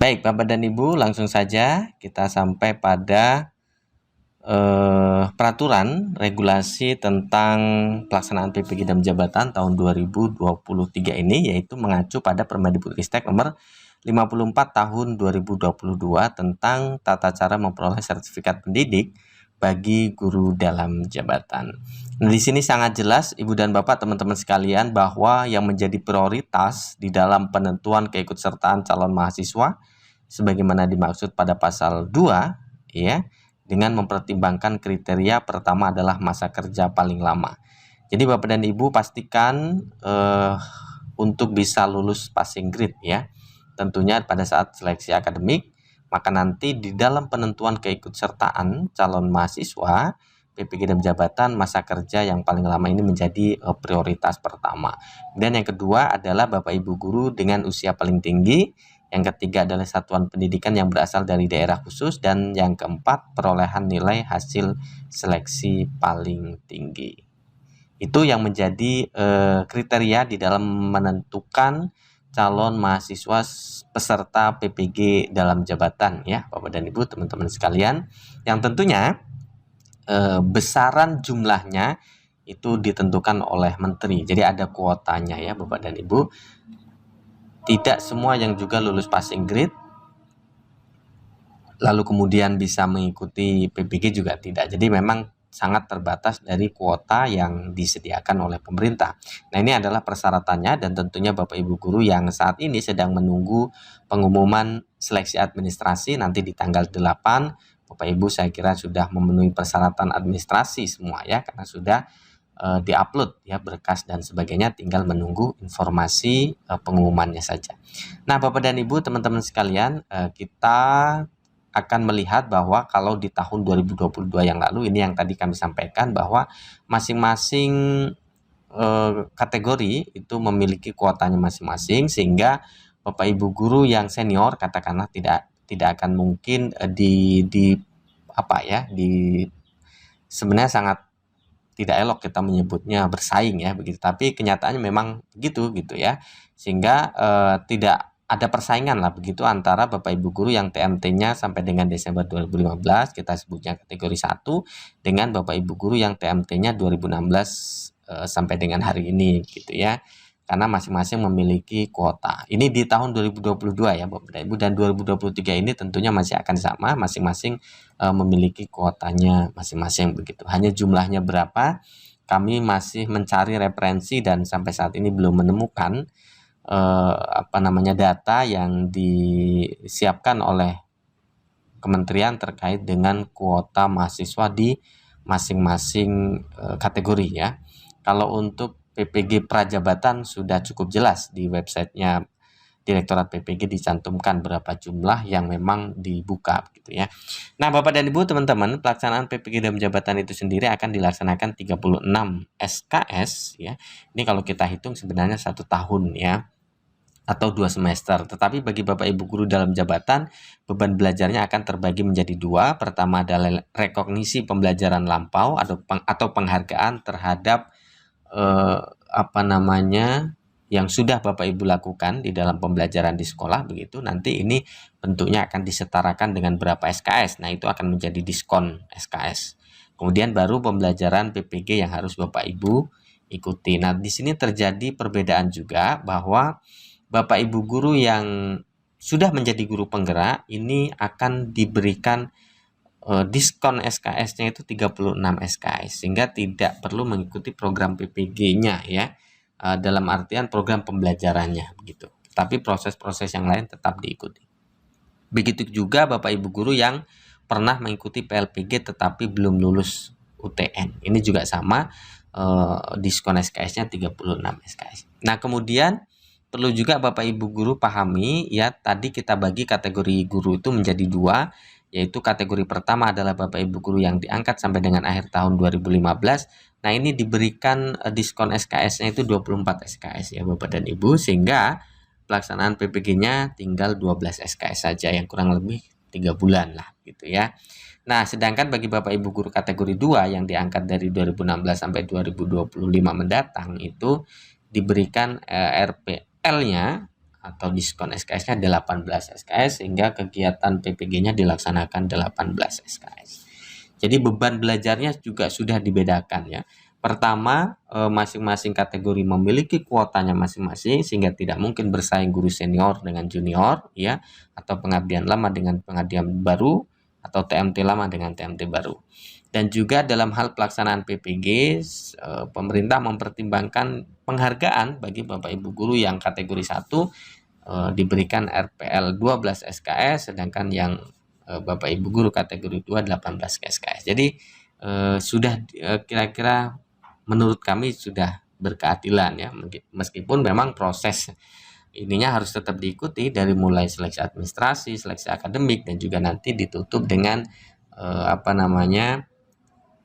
Baik, Bapak dan Ibu, langsung saja kita sampai pada peraturan regulasi tentang pelaksanaan PPG dan jabatan tahun 2023 ini, yaitu mengacu pada Permendikbudristek nomor 54 tahun 2022 tentang tata cara memperoleh sertifikat pendidik bagi guru dalam jabatan. Nah, di sini sangat jelas Ibu dan Bapak, teman-teman sekalian, bahwa yang menjadi prioritas di dalam penentuan keikutsertaan calon mahasiswa sebagaimana dimaksud pada pasal 2 ya, dengan mempertimbangkan kriteria pertama adalah masa kerja paling lama. Jadi Bapak dan Ibu pastikan untuk bisa lulus passing grade ya. Tentunya pada saat seleksi akademik, maka nanti di dalam penentuan keikutsertaan calon mahasiswa PPG dan jabatan, masa kerja yang paling lama ini menjadi prioritas pertama. Dan yang kedua adalah Bapak Ibu guru dengan usia paling tinggi. Yang ketiga adalah satuan pendidikan yang berasal dari daerah khusus. Dan yang keempat, perolehan nilai hasil seleksi paling tinggi. Itu yang menjadi kriteria di dalam menentukan calon mahasiswa peserta PPG dalam jabatan ya, Bapak dan Ibu, teman-teman sekalian. Yang tentunya besaran jumlahnya itu ditentukan oleh menteri. Jadi ada kuotanya ya, Bapak dan Ibu. Tidak semua yang juga lulus passing grade lalu kemudian bisa mengikuti PPG juga tidak. Jadi memang sangat terbatas dari kuota yang disediakan oleh pemerintah. Nah, ini adalah persyaratannya, dan tentunya Bapak Ibu guru yang saat ini sedang menunggu pengumuman seleksi administrasi nanti di tanggal 8, Bapak Ibu saya kira sudah memenuhi persyaratan administrasi semua ya, karena sudah diupload ya berkas dan sebagainya, tinggal menunggu informasi pengumumannya saja. Nah, Bapak dan Ibu, teman-teman sekalian, kita akan melihat bahwa kalau di tahun 2022 yang lalu, ini yang tadi kami sampaikan bahwa masing-masing kategori itu memiliki kuotanya masing-masing, sehingga Bapak Ibu guru yang senior katakanlah tidak akan mungkin sebenarnya sangat tidak elok kita menyebutnya bersaing ya begitu, tapi kenyataannya memang begitu gitu ya, sehingga tidak ada persaingan lah begitu antara Bapak Ibu guru yang TMT-nya sampai dengan Desember 2015, kita sebutnya kategori 1, dengan Bapak Ibu guru yang TMT-nya 2016 sampai dengan hari ini gitu ya. Karena masing-masing memiliki kuota. Ini di tahun 2022 ya Bapak Ibu, dan 2023 ini tentunya masih akan sama, masing-masing memiliki kuotanya masing-masing begitu. Hanya jumlahnya berapa kami masih mencari referensi dan sampai saat ini belum menemukan data yang disiapkan oleh kementerian terkait dengan kuota mahasiswa di masing-masing kategori ya. Kalau untuk PPG Prajabatan sudah cukup jelas di websitenya Direktorat PPG dicantumkan berapa jumlah yang memang dibuka gitu ya. Nah, Bapak dan Ibu, teman-teman, pelaksanaan PPG dalam jabatan itu sendiri akan dilaksanakan 36 SKS ya. Ini kalau kita hitung sebenarnya 1 tahun ya, atau 2 semester. Tetapi bagi Bapak Ibu guru dalam jabatan, beban belajarnya akan terbagi menjadi 2. Pertama adalah rekognisi pembelajaran lampau atau penghargaan terhadap yang sudah Bapak Ibu lakukan di dalam pembelajaran di sekolah begitu. Nanti ini bentuknya akan disetarakan dengan berapa SKS. Nah, itu akan menjadi diskon SKS. Kemudian baru pembelajaran PPG yang harus Bapak Ibu ikuti. Nah, di sini terjadi perbedaan juga bahwa Bapak Ibu guru yang sudah menjadi guru penggerak ini akan diberikan diskon SKS-nya itu 36 SKS, sehingga tidak perlu mengikuti program PPG-nya ya, dalam artian program pembelajarannya begitu. Tapi proses-proses yang lain tetap diikuti. Begitu juga Bapak Ibu guru yang pernah mengikuti PLPG tetapi belum lulus UTN. Ini juga sama, diskon SKS-nya 36 SKS. Nah, kemudian perlu juga Bapak Ibu guru pahami ya, tadi kita bagi kategori guru itu menjadi 2, yaitu kategori pertama adalah Bapak Ibu guru yang diangkat sampai dengan akhir tahun 2015. Nah, ini diberikan diskon SKS-nya itu 24 SKS ya Bapak dan Ibu, sehingga pelaksanaan PPG-nya tinggal 12 SKS saja, yang kurang lebih 3 bulan lah gitu ya. Nah, sedangkan bagi Bapak Ibu guru kategori 2 yang diangkat dari 2016 sampai 2025 mendatang itu diberikan RPL-nya atau diskon SKS-nya 18 SKS sehingga kegiatan PPG-nya dilaksanakan 18 SKS. Jadi beban belajarnya juga sudah dibedakan ya. Pertama, masing-masing kategori memiliki kuotanya masing-masing sehingga tidak mungkin bersaing guru senior dengan junior ya, atau pengabdian lama dengan pengabdian baru, atau TMT lama dengan TMT baru. Dan juga dalam hal pelaksanaan PPG, pemerintah mempertimbangkan penghargaan bagi Bapak Ibu guru yang kategori 1 diberikan RPL 12 SKS, sedangkan yang Bapak Ibu guru kategori 2 18 SKS. Jadi sudah kira-kira menurut kami sudah berkeadilan ya, meskipun memang proses ininya harus tetap diikuti dari mulai seleksi administrasi, seleksi akademik, dan juga nanti ditutup dengan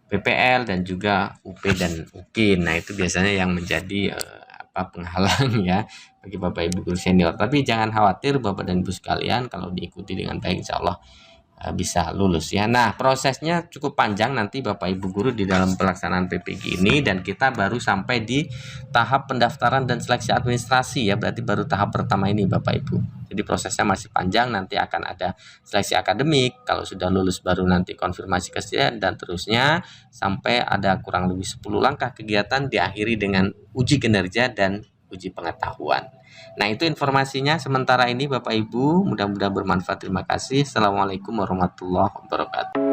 PPL dan juga UP dan UKIN. Nah, itu biasanya yang menjadi penghalang ya bagi Bapak Ibu guru senior. Tapi jangan khawatir Bapak dan Ibu sekalian, kalau diikuti dengan baik insya Allah bisa lulus ya. Nah, prosesnya cukup panjang nanti Bapak Ibu guru di dalam pelaksanaan PPG ini, dan kita baru sampai di tahap pendaftaran dan seleksi administrasi ya, berarti baru tahap pertama ini Bapak Ibu. Jadi prosesnya masih panjang, nanti akan ada seleksi akademik, kalau sudah lulus baru nanti konfirmasi kesediaan dan terusnya sampai ada kurang lebih 10 langkah kegiatan diakhiri dengan uji kinerja dan uji pengetahuan. Nah, itu informasinya sementara ini Bapak Ibu, mudah-mudahan bermanfaat. Terima kasih. Assalamualaikum warahmatullahi wabarakatuh.